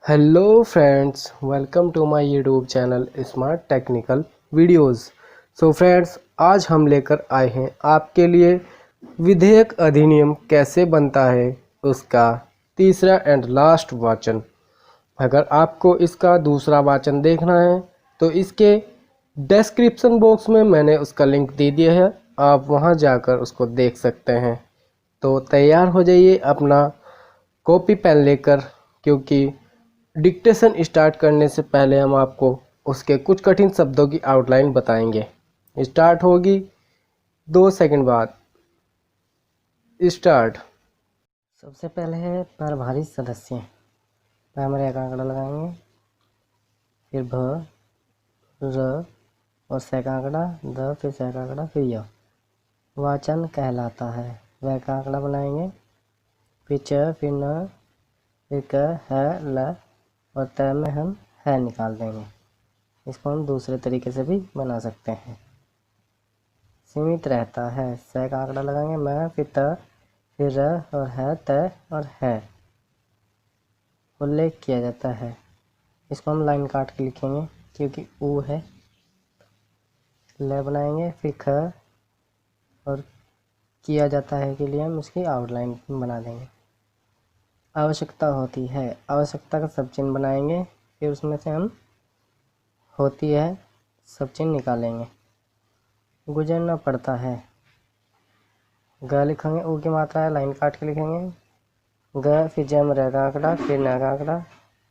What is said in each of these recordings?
Hello friends, welcome to my YouTube channel smart technical videos. So friends, आज हम लेकर आए हैं आपके लिए विधेयक अधिनियम कैसे बनता है उसका तीसरा एंड लास्ट वाचन। अगर आपको इसका दूसरा वाचन देखना है तो इसके डिस्क्रिप्शन बॉक्स में मैंने उसका लिंक दे दिया है, आप वहां जाकर उसको देख सकते हैं। तो तैयार हो जाइए अपना कॉपी पेन लेकर, क्योंकि डिक्टेशन स्टार्ट करने से पहले हम आपको उसके कुछ कठिन शब्दों की आउटलाइन बताएंगे। स्टार्ट होगी 2 सेकंड बाद। स्टार्ट। सबसे पहले है प्रभारी सदस्य। प्राइमरी का आंकड़ा लगाएंगे, फिर भ, र और से का आंकड़ा, द, फिर से का आंकड़ा, फिर य। वाचन कहलाता है। वह का आंकड़ा बनाएंगे, फिर च, फिर न, फिर क, है, ल और त में हम है निकाल देंगे। इसको हम दूसरे तरीके से भी बना सकते हैं। सीमित रहता है। से का आंकड़ा लगाएंगे, मैं, फिर त, फिर र और है, त और है। उल्लेख किया जाता है। इसको हम लाइन काट के लिखेंगे क्योंकि ऊ है। ल बनाएंगे, फिर ख और किया जाता है के लिए हम उसकी आउटलाइन बना देंगे। आवश्यकता होती है। आवश्यकता का सब चिन्ह बनाएंगे, फिर उसमें से हम होती है सब चिन्ह निकालेंगे। गुजरना पड़ता है। ग लिखेंगे, ऊ की मात्रा है, लाइन काट के लिखेंगे। ग, फिर जम र का आंकड़ा, फिर न का आंकड़ा,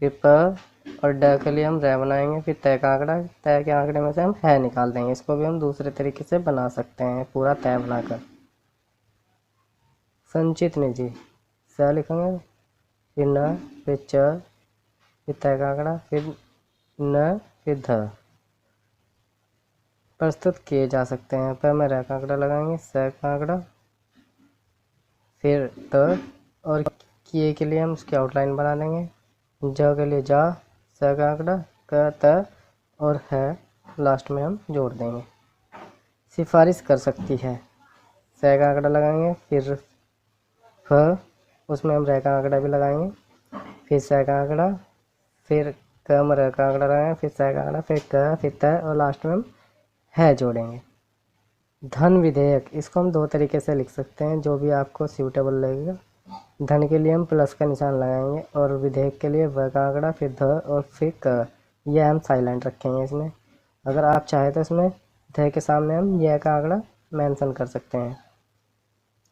फिर प और ड के लिए हम र बनाएंगे, फिर तय का आंकड़ा। तय के आंकड़े में से हम है निकाल देंगे। इसको भी हम दूसरे तरीके से बना सकते हैं, पूरा तय बनाकर। संचित निधि। स लिखेंगे, फिर न, फिर च, फिर तय का आंकड़ा, फिर न, फिर ध। प्रस्तुत किए जा सकते हैं। प में र का आंकड़ा लगाएंगे, स का आंकड़ा, फिर त और किए के लिए हम उसकी आउटलाइन बना देंगे। ज के लिए जा, स का आंकड़ा, क, त और है लास्ट में हम जोड़ देंगे। सिफारिश कर सकती है। से का आंकड़ा लगाएंगे, फिर फ, उसमें हम र का आंकड़ा भी लगाएंगे, फिर से का आंकड़ा, फिर क में र का आंकड़ा लगाएंगे, फिर से का आंकड़ा, फिर क, फिर त और लास्ट में हम है जोड़ेंगे। धन विधेयक। इसको हम दो तरीके से लिख सकते हैं, जो भी आपको सूटेबल लगेगा। धन के लिए हम प्लस का निशान लगाएंगे और विधेयक के लिए व का आंकड़ा, फिर ध और फिर क। यह हम साइलेंट रखेंगे इसमें। अगर आप चाहें तो इसमें ध के सामने हम यह का आंकड़ा मेंशन कर सकते हैं।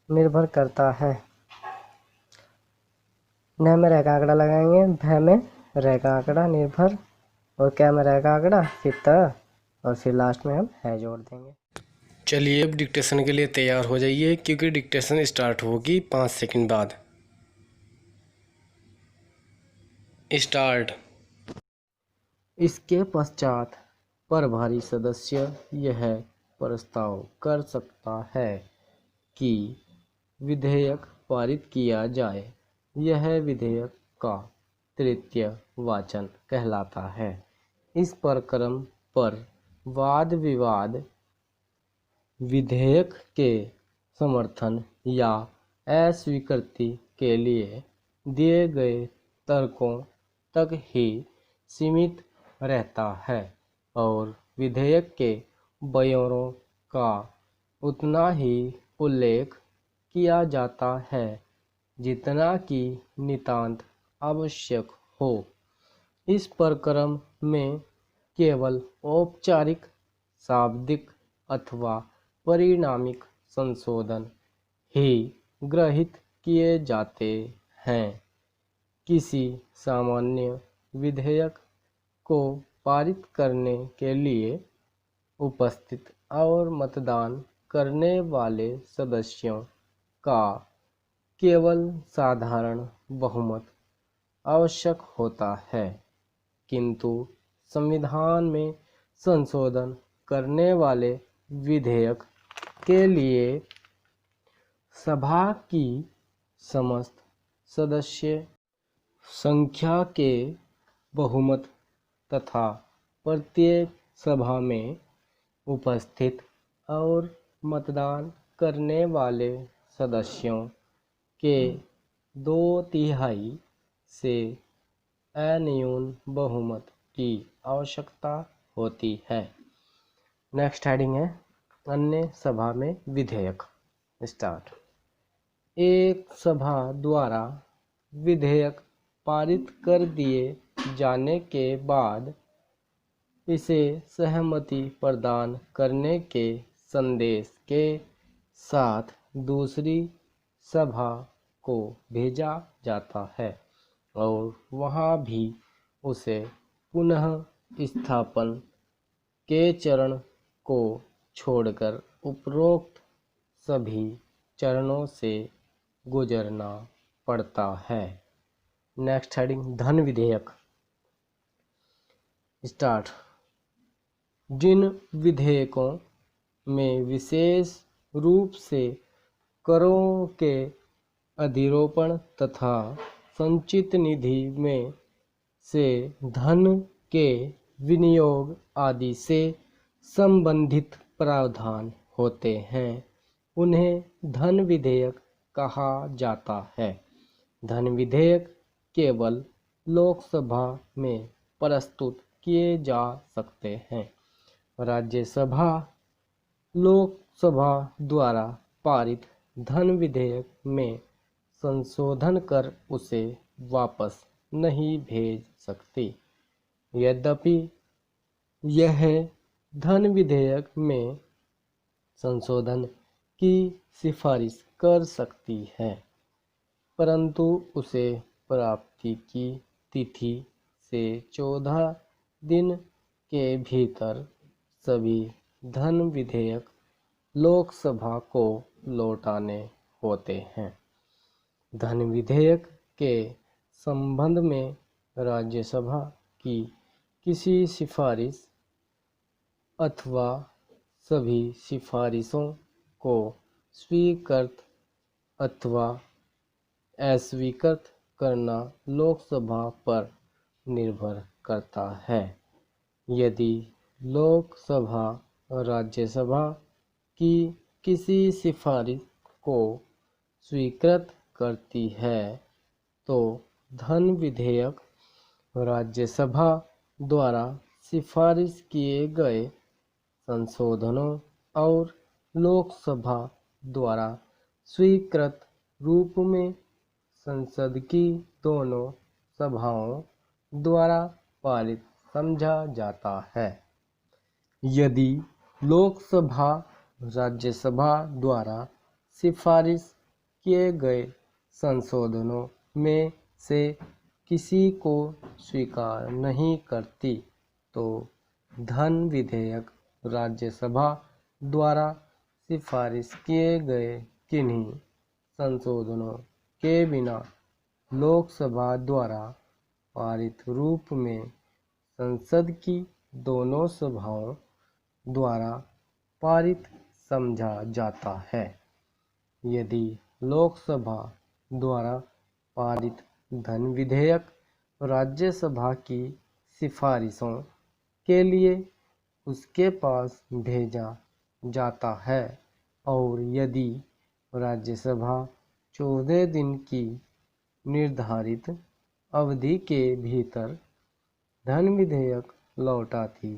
निर्भर करता है। न में रह का आंकड़ा लगाएंगे, भ में रह का आंकड़ा, निर्भर और क्या में रह का आंकड़ा, फिर त और फिर लास्ट में हम है जोड़ देंगे। चलिए अब डिक्टेशन के लिए तैयार हो जाइए, क्योंकि डिक्टेशन स्टार्ट होगी 5 सेकंड बाद। स्टार्ट। इसके पश्चात प्रभारी सदस्य यह प्रस्ताव कर सकता है कि विधेयक पारित किया जाए। यह विधेयक का तृतीय वाचन कहलाता है। इस प्रकरण पर वाद विवाद विधेयक के समर्थन या अस्वीकृति के लिए दिए गए तर्कों तक ही सीमित रहता है और विधेयक के ब्यौरों का उतना ही उल्लेख किया जाता है जितना कि नितांत आवश्यक हो। इस प्रकरण में केवल औपचारिक, शाब्दिक अथवा परिणामिक संशोधन ही गृहीत किए जाते हैं। किसी सामान्य विधेयक को पारित करने के लिए उपस्थित और मतदान करने वाले सदस्यों का केवल साधारण बहुमत आवश्यक होता है, किंतु संविधान में संशोधन करने वाले विधेयक के लिए सभा की समस्त सदस्य संख्या के बहुमत तथा प्रत्येक सभा में उपस्थित और मतदान करने वाले सदस्यों के 2/3 से अन्यून बहुमत की आवश्यकता होती है। नेक्स्ट हेडिंग है अन्य सभा में विधेयक। स्टार्ट। एक सभा द्वारा विधेयक पारित कर दिए जाने के बाद इसे सहमति प्रदान करने के संदेश के साथ दूसरी सभा को भेजा जाता है और वहाँ भी उसे पुनः स्थापन के चरण को छोड़कर उपरोक्त सभी चरणों से गुजरना पड़ता है। नेक्स्ट हेडिंग धन विधेयक। स्टार्ट। जिन विधेयकों में विशेष रूप से करों के अधिरोपण तथा संचित निधि में से धन के विनियोग आदि से संबंधित प्रावधान होते हैं उन्हें धन विधेयक कहा जाता है। धन विधेयक केवल लोकसभा में प्रस्तुत किए जा सकते हैं। राज्यसभा लोकसभा द्वारा पारित धन विधेयक में संशोधन कर उसे वापस नहीं भेज सकती। यद्यपि यह धन विधेयक में संशोधन की सिफारिश कर सकती है, परंतु उसे प्राप्ति की तिथि से 14 दिन के भीतर सभी धन विधेयक लोकसभा को लौटाने होते हैं। धन विधेयक के संबंध में राज्यसभा की किसी सिफारिश अथवा सभी सिफारिशों को स्वीकृत अथवा अस्वीकृत करना लोकसभा पर निर्भर करता है। यदि लोकसभा राज्यसभा की किसी सिफारिश को स्वीकृत करती है तो धन विधेयक राज्यसभा द्वारा सिफारिश किए गए संशोधनों और लोकसभा द्वारा स्वीकृत रूप में संसद की दोनों सभाओं द्वारा पारित समझा जाता है। यदि लोकसभा राज्यसभा द्वारा सिफारिश किए गए संशोधनों में से किसी को स्वीकार नहीं करती तो धन विधेयक राज्यसभा द्वारा सिफारिश किए गए किन्हीं संशोधनों के बिना लोकसभा द्वारा पारित रूप में संसद की दोनों सभाओं द्वारा पारित समझा जाता है। यदि लोकसभा द्वारा पारित धन विधेयक राज्यसभा की सिफारिशों के लिए उसके पास भेजा जाता है और यदि राज्यसभा 14 दिन की निर्धारित अवधि के भीतर धन विधेयक लौटाती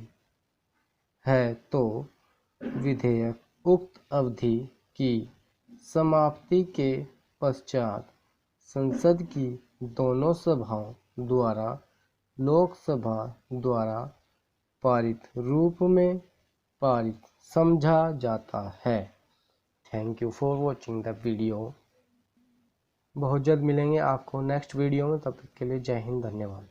है तो विधेयक उक्त अवधि की समाप्ति के पश्चात संसद की दोनों सभाओं द्वारा लोकसभा द्वारा पारित रूप में पारित समझा जाता है। Thank you for watching the video. बहुत जल्द मिलेंगे आपको नेक्स्ट वीडियो में, तब तक के लिए जय हिंद, धन्यवाद।